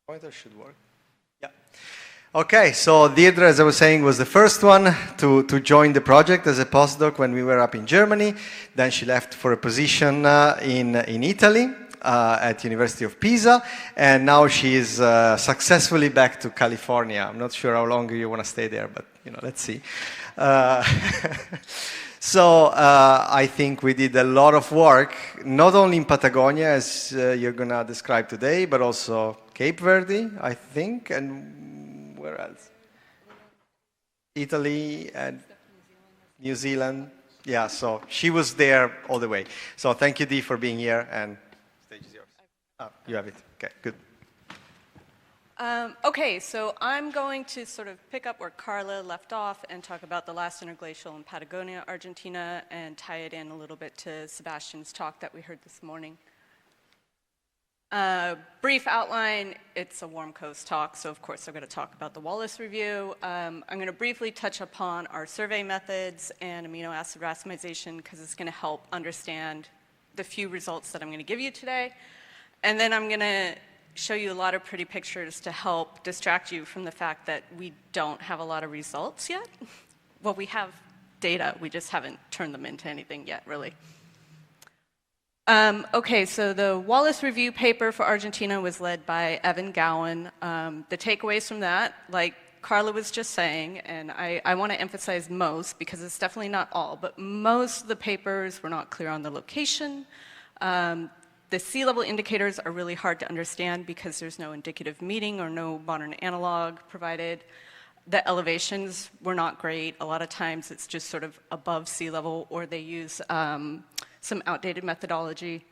Pointer should work. Yeah. Okay, so Deirdre, as I was saying, was the first one to join the project as a postdoc when we were up in Germany. Then she left for a position in Italy at University of Pisa, and now she is successfully back to California. I'm not sure how long you want to stay there, but let's see. So I think we did a lot of work, not only in Patagonia, as you're going to describe today, but also Cape Verde, I think, and where else? Italy and New Zealand. Yeah, so she was there all the way. So thank you, Dee, for being here, and the stage is yours. Oh, you have it. Okay, good. Okay, so I'm going to sort of pick up where Carla left off and talk about the last interglacial in Patagonia, Argentina, and tie it in a little bit to Sebastian's talk that we heard this morning. Brief outline, it's a warm coast talk, so of course I'm going to talk about the Wallace review. I'm going to briefly touch upon our survey methods and amino acid racemization because it's going to help understand the few results that I'm going to give you today. And then I'm going to show you a lot of pretty pictures to help distract you from the fact that we don't have a lot of results yet. Well, we have data, we just haven't turned them into anything yet, really. Okay, so the Wallace review paper for Argentina was led by Evan Gowan. The takeaways from that, like Carla was just saying, and I want to emphasize most because it's definitely not all, but most of the papers were not clear on the location. The sea level indicators are really hard to understand because there's no indicative meeting or no modern analog provided. The elevations were not great. A lot of times it's just sort of above sea level, or they use some outdated methodology.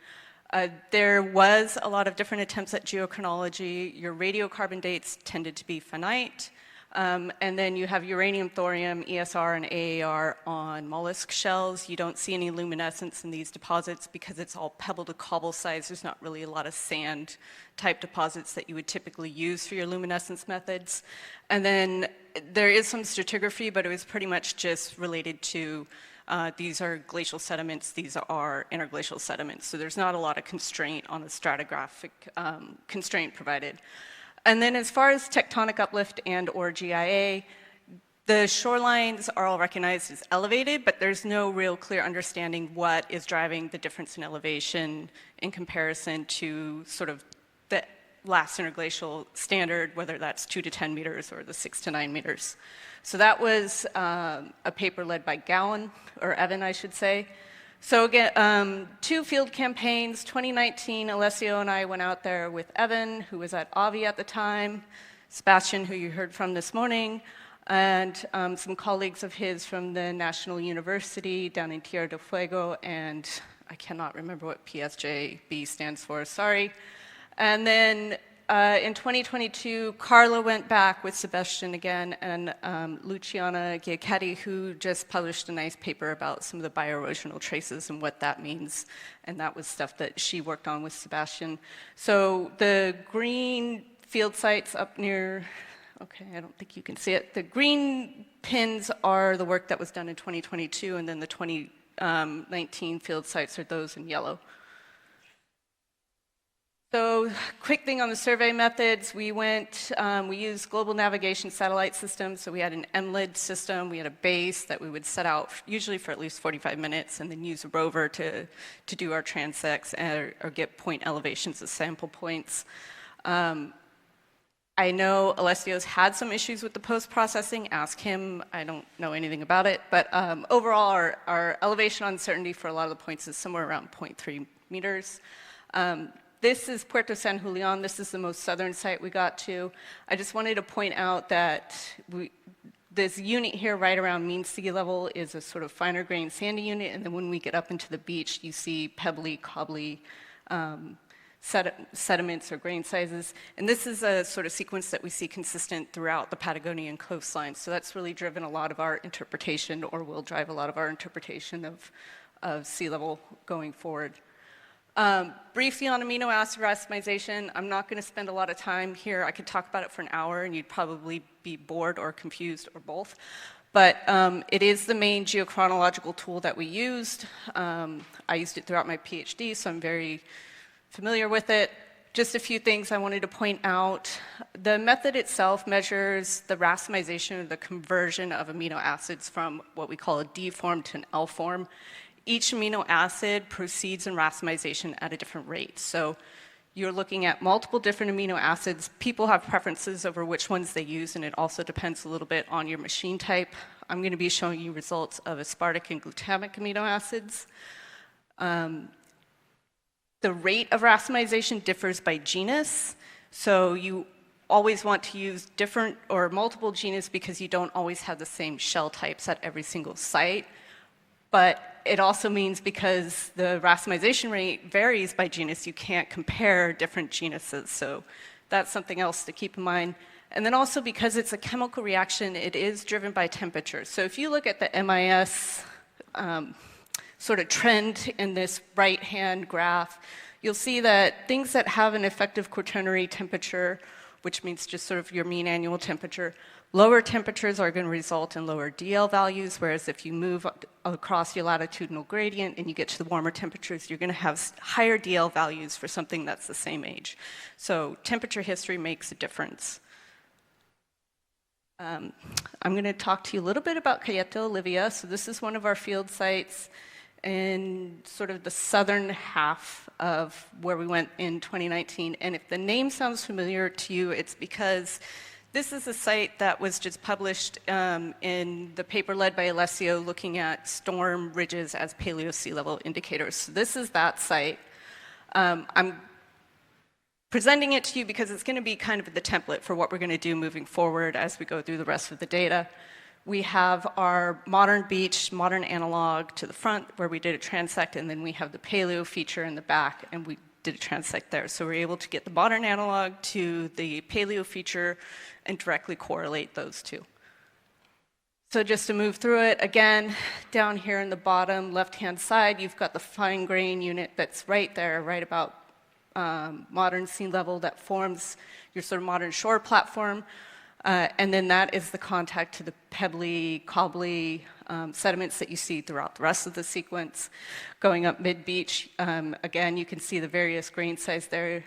There was a lot of different attempts at geochronology. Your radiocarbon dates tended to be finite. And then you have uranium, thorium, ESR, and AAR on mollusk shells. You don't see any luminescence in these deposits because it's all pebble to cobble size. There's not really a lot of sand type deposits that you would typically use for your luminescence methods. And then there is some stratigraphy, but it was pretty much just related to these are glacial sediments, these are interglacial sediments. So there's not a lot of constraint on the stratigraphic constraint provided. And then as far as tectonic uplift and or GIA, the shorelines are all recognized as elevated, but there's no real clear understanding what is driving the difference in elevation in comparison to sort of the last interglacial standard, whether that's 2 to 10 meters or the 6 to 9 meters. So that was a paper led by Gowan, or Evan, I should say. So again, 2 field campaigns. 2019, Alessio and I went out there with Evan, who was at AVI at the time, Sebastian, who you heard from this morning, and some colleagues of his from the National University down in Tierra del Fuego, and I cannot remember what PSJB stands for, sorry. And then in 2022, Carla went back with Sebastian again, and Luciana Giacchetti, who just published a nice paper about some of the bioerosional traces and what that means, and that was stuff that she worked on with Sebastian. So the green field sites up near, okay, I don't think you can see it. The green pins are the work that was done in 2022, and then the 2019 field sites are those in yellow. So, quick thing on the survey methods, we used global navigation satellite systems, so we had an MLID system, we had a base that we would set out usually for at least 45 minutes and then use a rover to do our transects or get point elevations as sample points. I know Alessio's had some issues with the post-processing, ask him, I don't know anything about it, but overall our elevation uncertainty for a lot of the points is somewhere around 0.3 meters. This is Puerto San Julian. This is the most southern site we got to. I just wanted to point out that this unit here right around mean sea level is a sort of finer grained sandy unit, and then when we get up into the beach, you see pebbly, cobbly sediments or grain sizes. And this is a sort of sequence that we see consistent throughout the Patagonian coastline. So that's really driven a lot of our interpretation, or will drive a lot of our interpretation of sea level going forward. Briefly on amino acid racemization, I'm not going to spend a lot of time here. I could talk about it for an hour and you'd probably be bored or confused or both. But it is the main geochronological tool that we used. I used it throughout my PhD, so I'm very familiar with it. just a few things I wanted to point out. The method itself measures the racemization, or the conversion of amino acids from what we call a D form to an L form. Each amino acid proceeds in racemization at a different rate. So you're looking at multiple different amino acids. People have preferences over which ones they use, and it also depends a little bit on your machine type. I'm going to be showing you results of aspartic and glutamic amino acids. The rate of racemization differs by genus, so you always want to use different or multiple genus because you don't always have the same shell types at every single site. But it also means because the racemization rate varies by genus, you can't compare different genuses. So that's something else to keep in mind. And then also because it's a chemical reaction, it is driven by temperature. So if you look at the MIS sort of trend in this right-hand graph, you'll see that things that have an effective quaternary temperature, which means just sort of your mean annual temperature, lower temperatures are going to result in lower DL values, whereas if you move across your latitudinal gradient and you get to the warmer temperatures, you're going to have higher DL values for something that's the same age. So temperature history makes a difference. I'm going to talk to you a little bit about Cayeta Olivia. So this is one of our field sites in sort of the southern half of where we went in 2019. And if the name sounds familiar to you, it's because this is a site that was just published in the paper led by Alessio looking at storm ridges as paleo sea level indicators. So this is that site. I'm presenting it to you because it's going to be kind of the template for what we're going to do moving forward as we go through the rest of the data. We have our modern beach, modern analog to the front where we did a transect, and then we have the paleo feature in the back, and we did a transect there. So we're able to get the modern analog to the paleo feature and directly correlate those two. So just to move through it, again, down here in the bottom left-hand side, you've got the fine grain unit that's right there, right about modern sea level that forms your sort of modern shore platform. And then that is the contact to the pebbly, cobbly sediments that you see throughout the rest of the sequence. Going up mid-beach, again, you can see the various grain size there.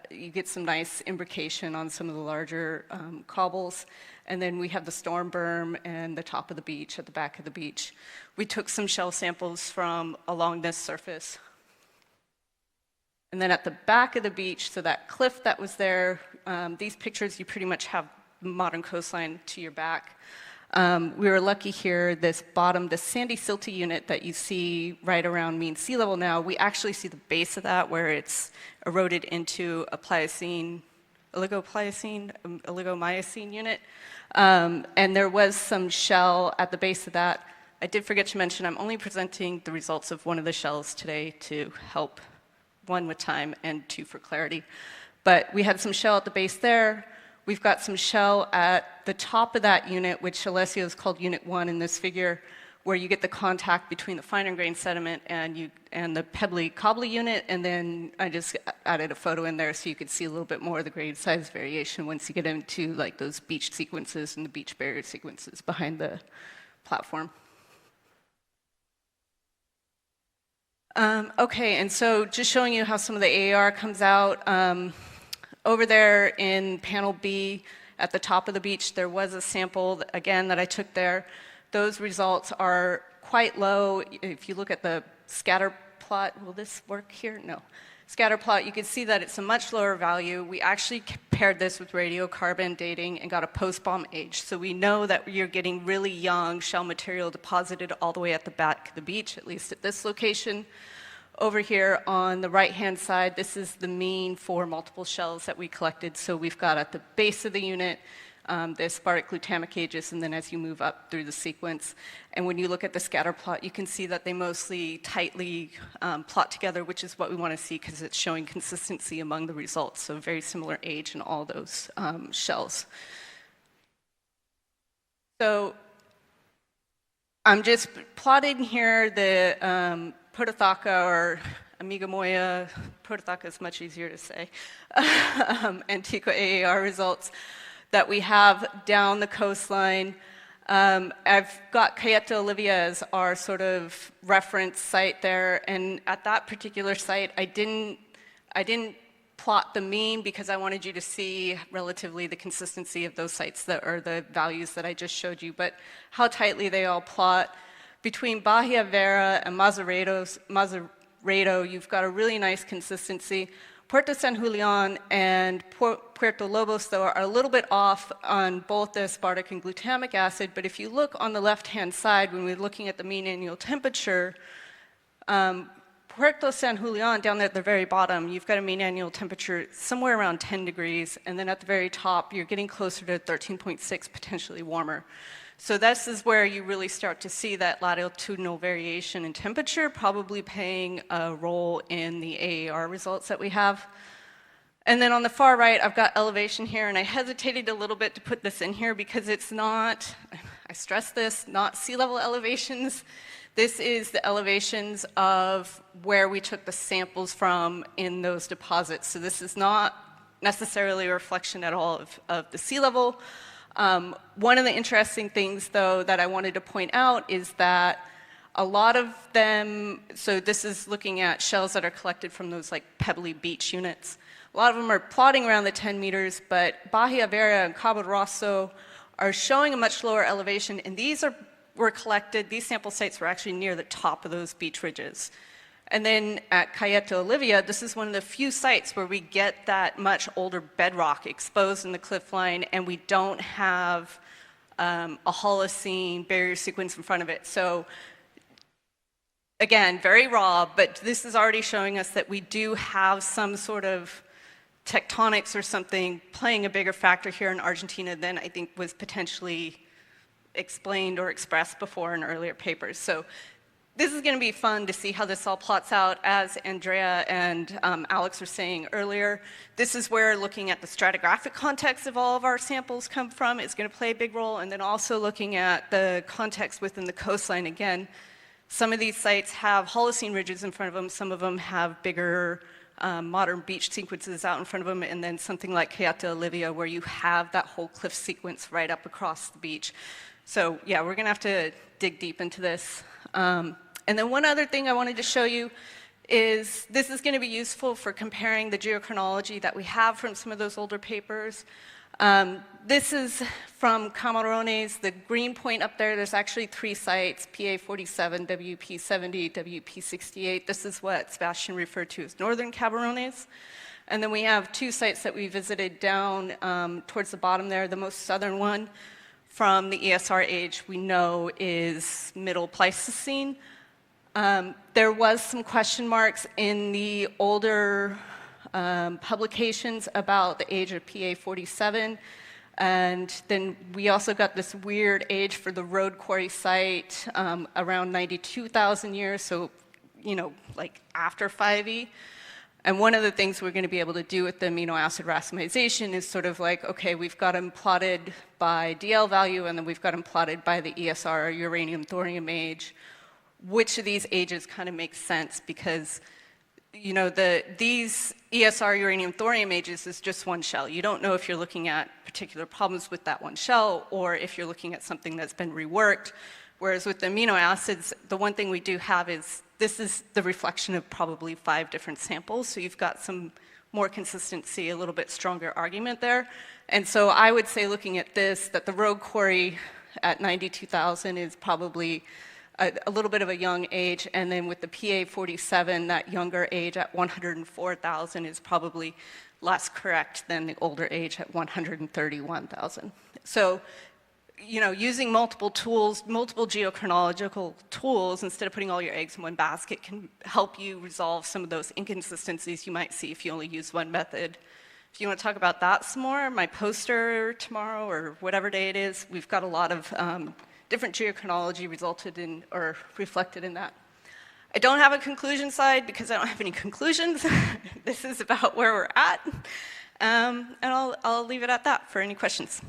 You get some nice imbrication on some of the larger cobbles. And then we have the storm berm and the top of the beach at the back of the beach. We took some shell samples from along this surface. And then at the back of the beach, so that cliff that was there, these pictures, you pretty much have modern coastline to your back. We were lucky here, this bottom, the sandy silty unit that you see right around mean sea level now, we actually see the base of that where it's eroded into a Pliocene, oligomycene unit. And there was some shell at the base of that. I did forget to mention, I'm only presenting the results of one of the shells today to help, one with time and two for clarity. But we had some shell at the base there. We've got some shell at the top of that unit, which Alessio has called Unit 1 in this figure, where you get the contact between the finer grain sediment and the pebbly cobbly unit. And then I just added a photo in there so you could see a little bit more of the grain size variation once you get into like those beach sequences and the beach barrier sequences behind the platform. Okay, and so just showing you how some of the AAR comes out. Over there in panel B at the top of the beach, there was a sample, again, that I took there. Those results are quite low. If you look at the scatter plot, will this work here? No. Scatter plot, you can see that it's a much lower value. We actually paired this with radiocarbon dating and got a post-bomb age. So we know that you're getting really young shell material deposited all the way at the back of the beach, at least at this location. Over here on the right-hand side, this is the mean for multiple shells that we collected. So we've got at the base of the unit, the aspartic glutamic ages, and then as you move up through the sequence. And when you look at the scatter plot, you can see that they mostly tightly plot together, which is what we want to see because it's showing consistency among the results. So very similar age in all those shells. So I'm just plotting here the Protothaca or Amigamoya, Protothaca is much easier to say, Antigua AAR results that we have down the coastline. I've got Cayeta Olivia as our sort of reference site there, and at that particular site, I didn't plot the mean because I wanted you to see relatively the consistency of those sites that are the values that I just showed you, but how tightly they all plot. Between Bahia Vera and Mazaredo, you've got a really nice consistency. Puerto San Julian and Puerto Lobos, though, are a little bit off on both the aspartic and glutamic acid, but if you look on the left-hand side, when we're looking at the mean annual temperature, Puerto San Julian, down there at the very bottom, you've got a mean annual temperature somewhere around 10 degrees, and then at the very top, you're getting closer to 13.6, potentially warmer. So this is where you really start to see that latitudinal variation in temperature, probably playing a role in the AAR results that we have. And then on the far right, I've got elevation here, and I hesitated a little bit to put this in here because it's not, I stress this, not sea level elevations. This is the elevations of where we took the samples from in those deposits. So this is not necessarily a reflection at all of the sea level. One of the interesting things, though, that I wanted to point out is that a lot of them, so this is looking at shells that are collected from those like pebbly beach units. A lot of them are plotting around the 10 meters, but Bahia Vera and Cabo Rosso are showing a much lower elevation, and these were collected, these sample sites were actually near the top of those beach ridges. And then at Cayeta Olivia, this is one of the few sites where we get that much older bedrock exposed in the cliff line, and we don't have a Holocene barrier sequence in front of it. So again, very raw, but this is already showing us that we do have some sort of tectonics or something playing a bigger factor here in Argentina than I think was potentially explained or expressed before in earlier papers. So this is going to be fun to see how this all plots out. As Andrea and Alex were saying earlier, this is where looking at the stratigraphic context of all of our samples come from. It's going to play a big role, and then also looking at the context within the coastline. Again, some of these sites have Holocene ridges in front of them. Some of them have bigger modern beach sequences out in front of them, and then something like Cayeta Olivia where you have that whole cliff sequence right up across the beach. So yeah, we're going to have to dig deep into this. And then one other thing I wanted to show you is this is going to be useful for comparing the geochronology that we have from some of those older papers. This is from Camarones, the green point up there. There's actually 3 sites, PA47, WP70, WP68. This is what Sebastian referred to as northern Camarones. And then we have 2 sites that we visited down towards the bottom there. The most southern one from the ESR age we know is Middle Pleistocene. There was some question marks in the older publications about the age of PA47, and then we also got this weird age for the road quarry site around 92,000 years, so, you know, like after 5E. And one of the things we're going to be able to do with the amino acid racemization is sort of like, okay, we've got them plotted by DL value, and then we've got them plotted by the ESR, uranium-thorium age. Which of these ages kind of makes sense? Because, you know, these ESR uranium-thorium ages is just one shell. You don't know if you're looking at particular problems with that one shell or if you're looking at something that's been reworked. Whereas with the amino acids, the one thing we do have is this is the reflection of probably 5 different samples. So you've got some more consistency, a little bit stronger argument there. And so I would say, looking at this, that the road quarry at 92,000 is probably a little bit of a young age, and then with the PA47, that younger age at 104,000 is probably less correct than the older age at 131,000. So, you know, using multiple tools, multiple geochronological tools, instead of putting all your eggs in one basket, can help you resolve some of those inconsistencies you might see if you only use one method. If you want to talk about that some more, my poster tomorrow or whatever day it is, we've got a lot of different geochronology resulted in or reflected in that. I don't have a conclusion slide because I don't have any conclusions. This is about where we're at. And I'll leave it at that for any questions.